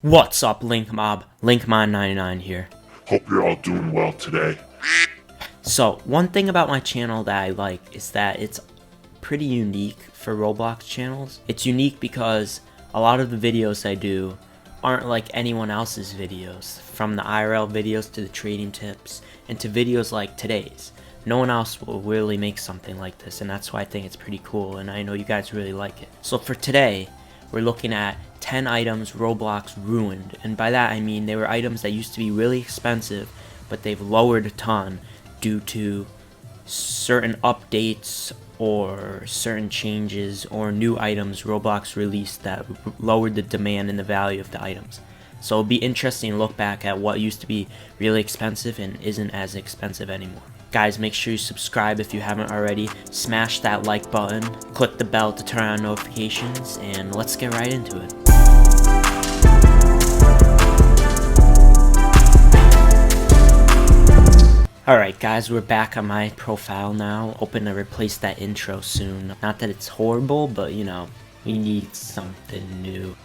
What's up, Link Mob? Linkmon99 here. Hope you're all doing well today. So, one thing about my channel that I like is that it's pretty unique for Roblox channels. It's unique because a lot of the videos I do aren't like anyone else's videos, from the IRL videos to the trading tips and to videos like today's. No one else will really make something like this, and that's why I think it's pretty cool, and I know you guys really like it. So for today, we're looking at 10 items Roblox ruined, and by that I mean they were items that used to be really expensive, but they've lowered a ton due to certain updates or certain changes or new items Roblox released that lowered the demand and the value of the items. So it'll be interesting to look back at what used to be really expensive and isn't as expensive anymore. Guys, make sure you subscribe if you haven't already, smash that like button, click the bell to turn on notifications, and let's get right into it. Alright guys, we're back on my profile now, hoping to replace that intro soon. Not that it's horrible, but you know, we need something new.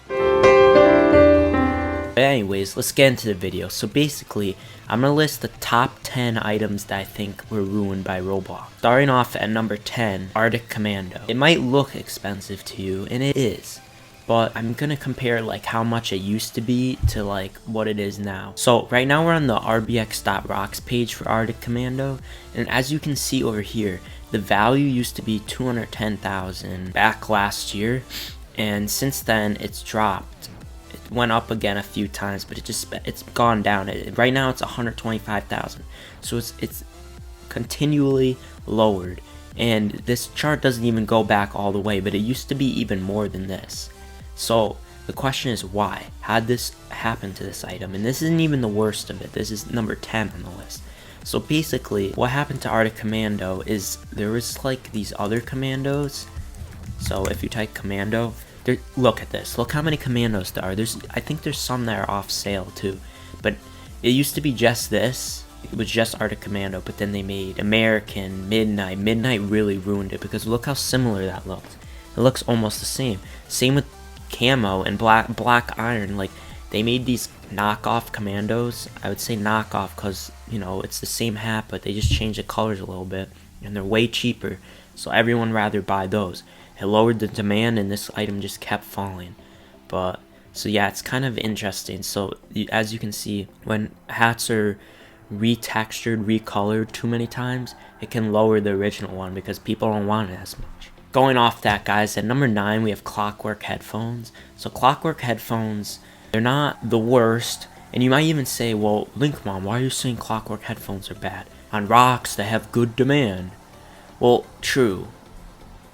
But anyways, let's get into the video. So basically, I'm going to list the top 10 items that I think were ruined by Roblox. Starting off at number 10, Artic Commando. It might look expensive to you, and it is. But I'm going to compare like how much it used to be to like what it is now. So right now we're on the rbx.rocks page for Artic Commando. And as you can see over here, the value used to be 210,000 back last year. And since then, it's dropped. Went up again a few times, but it's gone down. Right now it's 125,000, so it's continually lowered, and this chart doesn't even go back all the way, but it used to be even more than this. So the question is, why? How'd this happen to this item? And this isn't even the worst of it. This is number 10 on the list. So basically what happened to Artic Commando is there was like these other commandos. So if you type commando, look at this. Look how many commandos there are. I think there's some that are off sale too. But it used to be just this. It was just Artic Commando, but then they made American, Midnight. Midnight really ruined it because look how similar that looks. It looks almost the same. Same with Camo and Black Iron. Like, they made these knockoff commandos. I would say knockoff because, you know, it's the same hat, but they just changed the colors a little bit. And they're way cheaper. So everyone rather buy those. It lowered the demand and this item just kept falling. But so yeah, it's kind of interesting. So as you can see, when hats are retextured, recolored too many times, it can lower the original one because people don't want it as much. Going off that, guys, at number 9 we have Clockwork headphones. So Clockwork headphones, they're not the worst, and you might even say, well, Linkmon, why are you saying Clockwork headphones are bad? On rocks they have good demand. Well, true,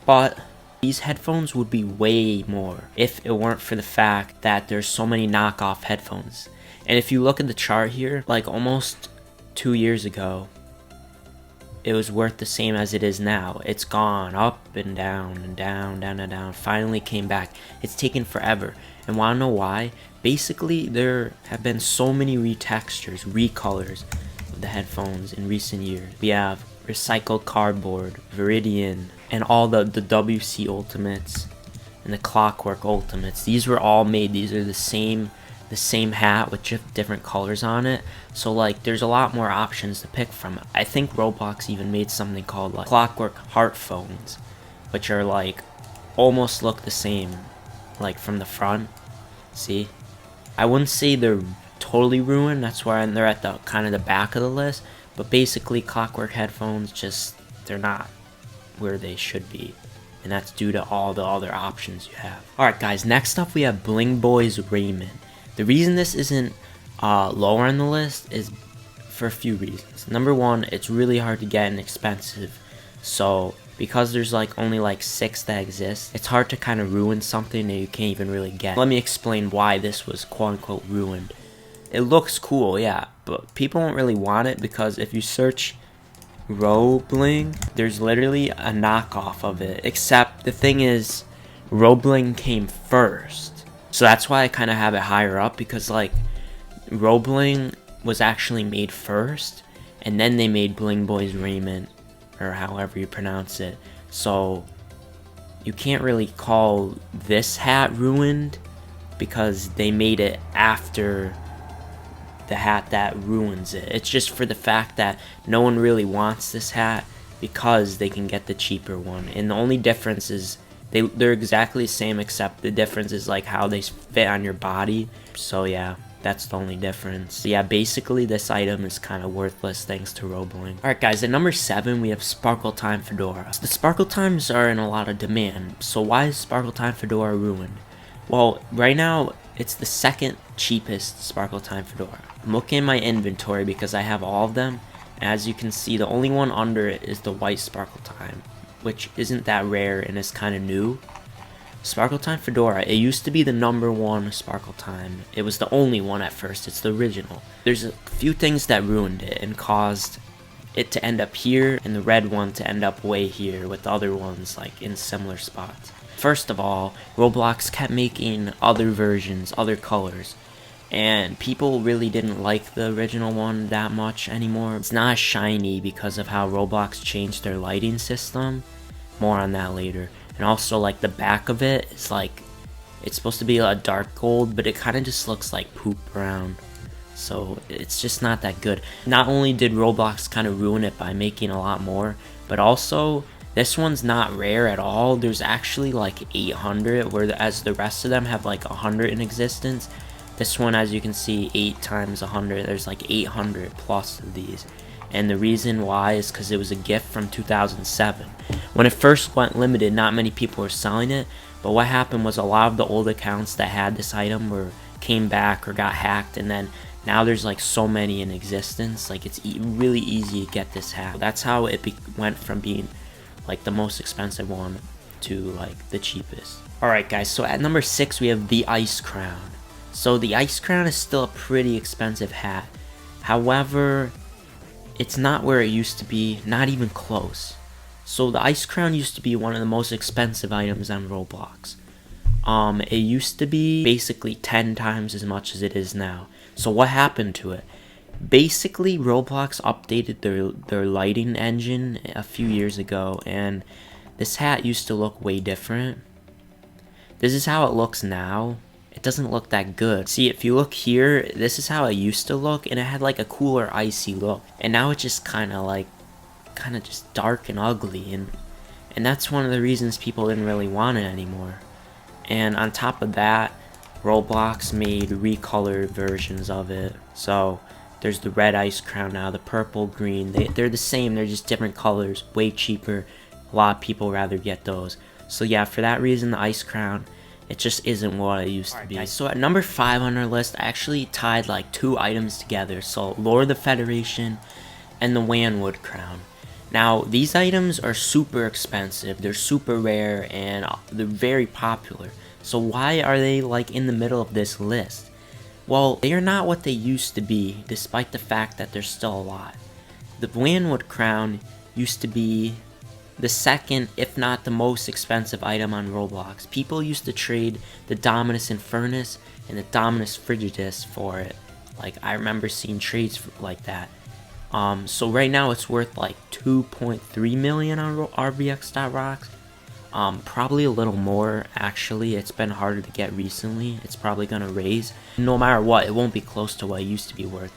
but these headphones would be way more if it weren't for the fact that there's so many knockoff headphones. And if you look at the chart here, like almost 2 years ago, it was worth the same as it is now. It's gone up and down and down, down and down, finally came back. It's taken forever. And wanna know why? Basically, there have been so many retextures, recolors of the headphones in recent years. We have recycled cardboard, Viridian, and all the WC Ultimates and the Clockwork Ultimates. These were all made. These are the same hat with just different colors on it. So like, there's a lot more options to pick from. I think Roblox even made something called like Clockwork Heart Phones, which are like almost look the same, like from the front. See, I wouldn't say they're totally ruined. That's why they're at the kind of the back of the list. But basically, Clockwork headphones they're not where they should be, and that's due to all the other options you have. Alright guys, next up we have Bling Boy's Raiment. The reason this isn't lower on the list is for a few reasons. Number one, it's really hard to get and expensive. So because there's like only like 6 that exist, it's hard to kind of ruin something that you can't even really get. Let me explain why this was quote unquote ruined. It looks cool, yeah, but people don't really want it because if you search Robling, there's literally a knockoff of it, except the thing is Robling came first, so that's why I kind of have it higher up, because like Robling was actually made first and then they made Bling Boy's Raiment, or however you pronounce it. So you can't really call this hat ruined because they made it after the hat that ruins it. It's just for the fact that no one really wants this hat because they can get the cheaper one. And the only difference is they're exactly the same, except the difference is like how they fit on your body. So yeah, that's the only difference. Yeah, basically this item is kind of worthless thanks to Robling. Alright guys, at number 7 we have Sparkle Time Fedora. The Sparkle Times are in a lot of demand, so why is Sparkle Time Fedora ruined? Well, right now it's the second cheapest Sparkle Time Fedora. I'm looking at my inventory because I have all of them. As you can see, the only one under it is the white Sparkle Time, which isn't that rare and is kind of new. Sparkle Time Fedora, it used to be the #1 Sparkle Time. It was the only one at first, it's the original. There's a few things that ruined it and caused it to end up here and the red one to end up way here with the other ones like in similar spots. First of all, Roblox kept making other versions, other colors, and people really didn't like the original one that much anymore. It's not as shiny because of how Roblox changed their lighting system. More on that later. And also like the back of it is like, it's supposed to be a dark gold, but it kind of just looks like poop brown. So it's just not that good. Not only did Roblox kind of ruin it by making a lot more, but also this one's not rare at all. There's actually like 800, whereas the rest of them have like 100 in existence. This one, as you can see, 8 times 100, there's like 800 plus of these. And the reason why is because it was a gift from 2007. When it first went limited, not many people were selling it, but what happened was a lot of the old accounts that had this item came back or got hacked, and then now there's like so many in existence, like it's really easy to get this hat. That's how it went from being like the most expensive one to like the cheapest. Alright guys, so at number 6 we have the Ice Crown. So the Ice Crown is still a pretty expensive hat. However, it's not where it used to be, not even close. So the Ice Crown used to be one of the most expensive items on Roblox. It used to be basically 10 times as much as it is now. So what happened to it? Basically, Roblox updated their lighting engine a few years ago, and this hat used to look way different. This is how it looks now. It doesn't look that good. See, if you look here, this is how it used to look, and it had like a cooler, icy look. And now it's just kind of just dark and ugly, and that's one of the reasons people didn't really want it anymore. And on top of that, Roblox made recolored versions of it. So there's the red Ice Crown now, the purple, green. They're the same, they're just different colors, way cheaper. A lot of people rather get those. So yeah, for that reason, the Ice Crown, it just isn't what it used to be. Guys, so at number 5 on our list, I actually tied like 2 items together. So Lord of the Federation and the Wanwood Crown. Now, these items are super expensive, they're super rare, and they're very popular. So why are they like in the middle of this list? Well, they are not what they used to be, despite the fact that there's still a lot. The Wanwood Crown used to be the second, if not the most expensive item on Roblox. People used to trade the Dominus Infernus and the Dominus Frigidus for it. Like, I remember seeing trades like that. So right now it's worth like 2.3 million on RBX.rocks. Probably a little more, actually. It's been harder to get recently. It's probably gonna raise. No matter what, it won't be close to what it used to be worth.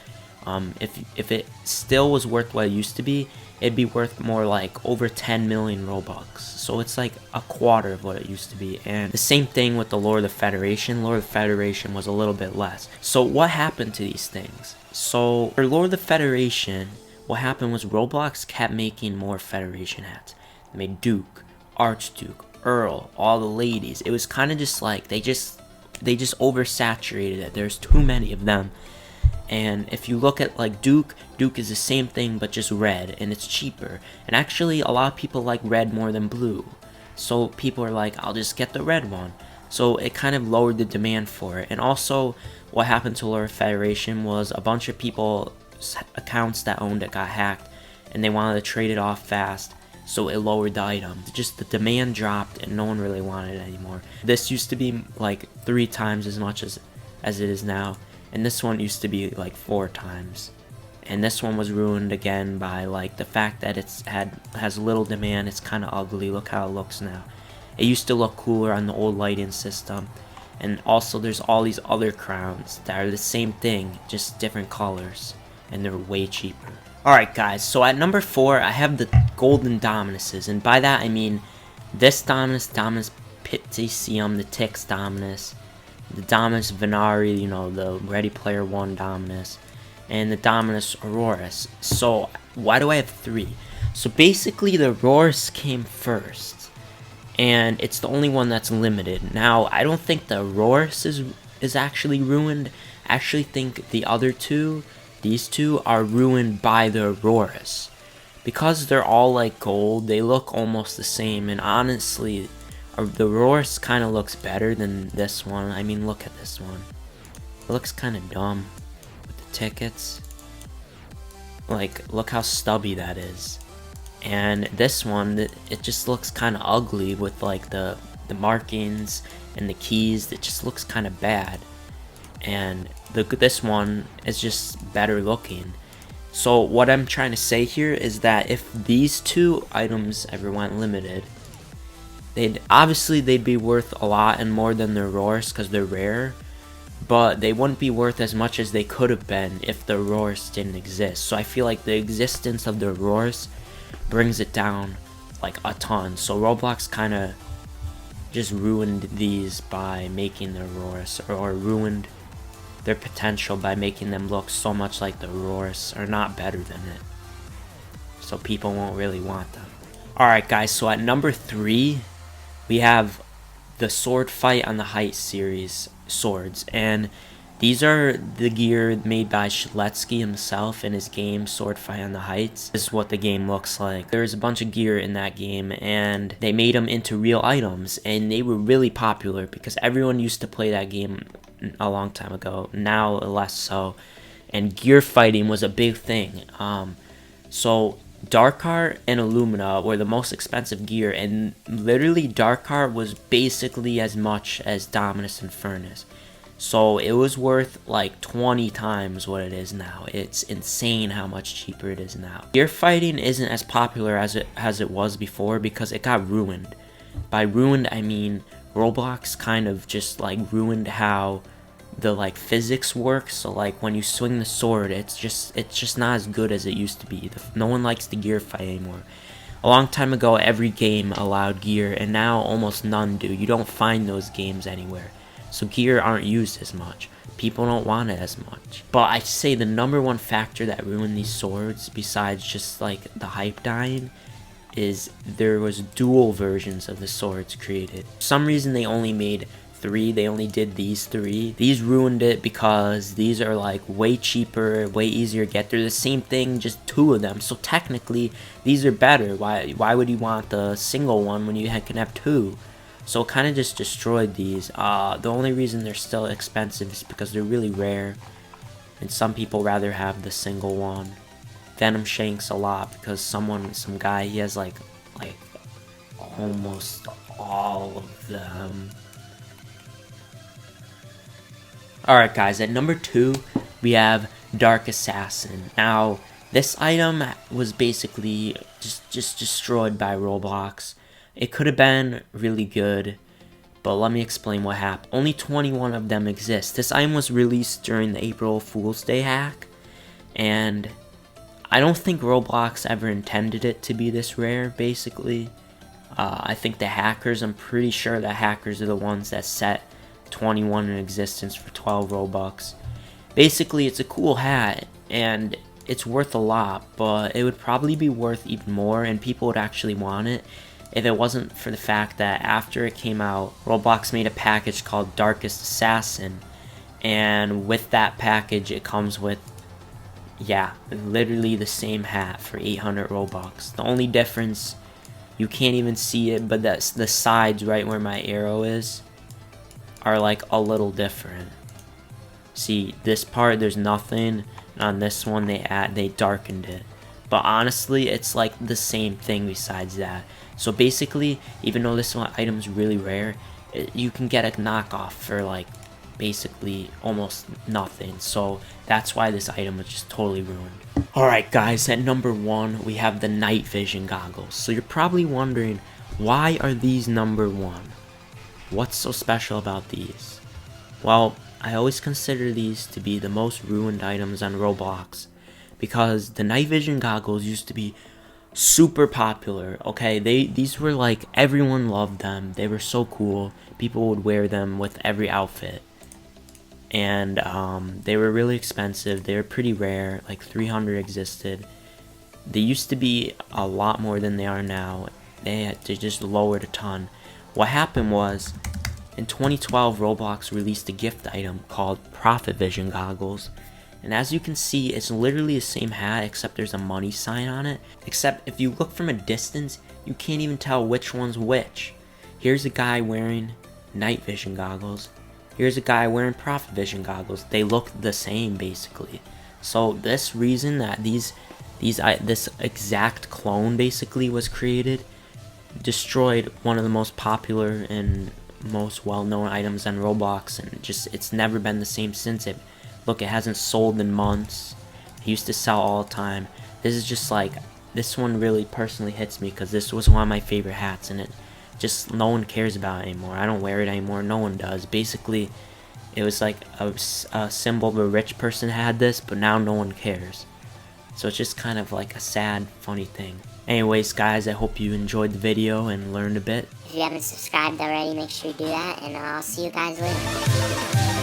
If it still was worth what it used to be, it'd be worth more like over 10 million Robux. So it's like a quarter of what it used to be. And the same thing with the Lord of the Federation. Lord of the Federation was a little bit less. So what happened to these things? So for Lord of the Federation, what happened was Roblox kept making more Federation hats. They made Duke, Archduke, Earl, all the ladies. It was kind of just like they just oversaturated it. There's too many of them. And if you look at like Duke is the same thing but just red, and it's cheaper. And actually a lot of people like red more than blue. So people are like, I'll just get the red one. So it kind of lowered the demand for it. And also what happened to Lord Federation was a bunch of people's accounts that owned it got hacked, and they wanted to trade it off fast. So it lowered the item. Just the demand dropped and no one really wanted it anymore. This used to be like 3 times as much as it is now. And this one used to be like 4 times. And this one was ruined again by like the fact that has little demand. It's kind of ugly. Look how it looks now. It used to look cooler on the old lighting system. And also there's all these other crowns that are the same thing, just different colors, and they're way cheaper. Alright guys, so at number 4 I have the golden Dominuses, and by that I mean this Dominus, Dominus Piticium, the Tix Dominus, the Dominus Venari, you know, the Ready Player One Dominus, and the Dominus Aurorus. So why do I have 3? So basically the Aurorus came first, and it's the only one that's limited. Now I don't think the Aurorus is actually ruined. I actually think the other two, these two, are ruined by the Aurorus. Because they're all like gold, they look almost the same, and honestly, the Aurorus kind of looks better than this one. I mean, look at this one. It looks kind of dumb with the tickets. Like, look how stubby that is. And this one, it just looks kind of ugly with like the markings and the keys. It just looks kind of bad. And this one is just better looking. So what I'm trying to say here is that if these two items ever went limited, they'd be worth a lot and more than the Aurorus because they're rare, but they wouldn't be worth as much as they could have been if the Aurorus didn't exist. So I feel like the existence of the Aurorus brings it down like a ton. So Roblox kind of just ruined these by making the Aurorus, or ruined their potential by making them look so much like the Aurorus, or not better than it, so people won't really want them. Alright guys, so at number 3 we have the Sword Fight on the Heights series swords, and these are the gear made by Sheletsky himself in his game Sword Fight on the Heights. This is what the game looks like. There's a bunch of gear in that game, and they made them into real items, and they were really popular because everyone used to play that game a long time ago, now less so, and gear fighting was a big thing. So Darkheart and Illumina were the most expensive gear, and literally Darkheart was basically as much as Dominus and Furnace. So it was worth like 20 times what it is now. It's insane how much cheaper it is now. Gear fighting isn't as popular as it was before because it got ruined. By ruined I mean Roblox kind of just like ruined how the like physics works. So like when you swing the sword, it's just not as good as it used to be. No one likes the gear fight anymore. A long time ago every game allowed gear, and now almost none do. You don't find those games anywhere, so gear aren't used as much. People don't want it as much. But I'd say the number one factor that ruined these swords, besides just like the hype dying, is there was dual versions of the swords created. For some reason they only made 3, they only did these 3. These ruined it because these are like way cheaper, way easier to get. They're the same thing, just 2 of them. So technically these are better. Why would you want the single one when you can have 2? So it kind of just destroyed these. The only reason they're still expensive is because they're really rare, and some people rather have the single one. Venom Shanks a lot because some guy, he has like almost all of them. Alright guys, at number 2 we have Dark Assassin. Now this item was basically just destroyed by Roblox. It could have been really good, but let me explain what happened. Only 21 of them exist. This item was released during the April Fool's Day hack, and I don't think Roblox ever intended it to be this rare, basically. I think the hackers, I'm pretty sure the hackers are the ones that set 21 in existence for 12 Robux. Basically, it's a cool hat, and it's worth a lot, but it would probably be worth even more, and people would actually want it if it wasn't for the fact that after it came out, Roblox made a package called Darkest Assassin, and with that package it comes with, yeah, literally the same hat for 800 Robux. The only difference, you can't even see it, but that's the sides right where my arrow is are like a little different. See, this part there's nothing, and on this one they darkened it. But honestly, it's like the same thing besides that. So basically, even though this one item's really rare, you can get a knockoff for like basically almost nothing. So that's why this item was just totally ruined. Alright guys, at number 1 we have the night vision goggles. So you're probably wondering, why are these number 1? What's so special about these? Well, I always consider these to be the most ruined items on Roblox because the night vision goggles used to be super popular. Okay, these were like, everyone loved them. They were so cool. People would wear them with every outfit. And they were really expensive. They were pretty rare. Like 300 existed. They used to be a lot more than they are now. They just lowered a ton. What happened was, in 2012, Roblox released a gift item called Profit Vision Goggles. And as you can see, it's literally the same hat, except there's a money sign on it. Except if you look from a distance, you can't even tell which one's which. Here's a guy wearing night vision goggles. Here's a guy wearing Profit Vision Goggles. They look the same, basically. So this reason that this exact clone basically was created destroyed one of the most popular and most well-known items on Roblox, and just it's never been the same since. Look, it hasn't sold in months. It used to sell all the time. This is just like, this one really personally hits me because this was one of my favorite hats, and it just, no one cares about it anymore. I don't wear it anymore. No one does. Basically, it was like a symbol of a rich person had this, but now no one cares. So it's just kind of like a sad, funny thing. Anyways, guys, I hope you enjoyed the video and learned a bit. If you haven't subscribed already, make sure you do that, and I'll see you guys later.